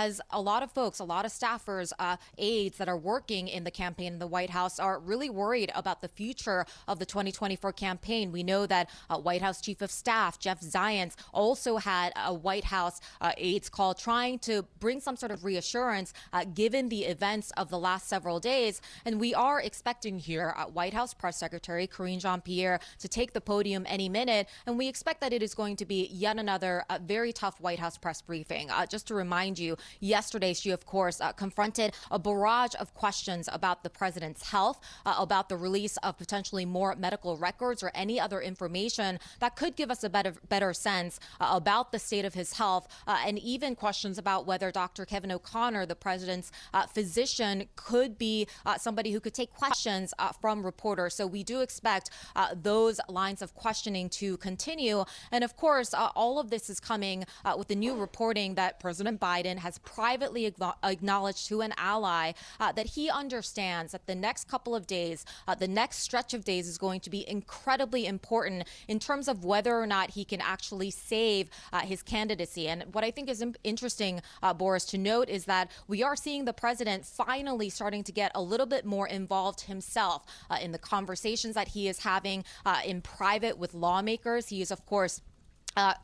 as a lot of folks, a lot of staffers, aides that are working in the campaign in the White House are really worried about the future of the 2024 campaign. We know that White House Chief of Staff Jeff Zients also had a White House aides call trying to bring some sort of reassurance given the events of the last several days. And we are expecting here White House Press Secretary Karine Jean-Pierre to take the podium any minute. And we expect that it is going to be yet another very tough White House press briefing. Just to remind you, yesterday, she, of course, confronted a barrage of questions about the president's health, about the release of potentially more medical records or any other information that could give us a better sense about the state of his health, and even questions about whether Dr. Kevin O'Connor, the president's physician, could be somebody who could take questions from reporters. So we do expect those lines of questioning to continue. And of course, all of this is coming with the new reporting that President Biden has privately acknowledged to an ally that he understands that the next couple of days, the next stretch of days is going to be incredibly important in terms of whether or not he can actually save his candidacy. And what I think is interesting, Boris, to note is that we are seeing the president finally starting to get a little bit more involved himself in the conversations that he is having in private with lawmakers. He is, of course,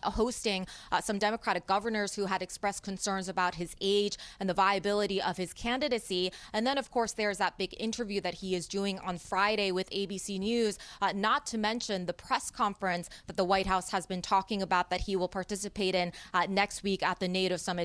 hosting some Democratic governors who had expressed concerns about his age and the viability of his candidacy. And then, of course, there's that big interview that he is doing on Friday with ABC News, not to mention the press conference that the White House has been talking about that he will participate in next week at the NATO summit.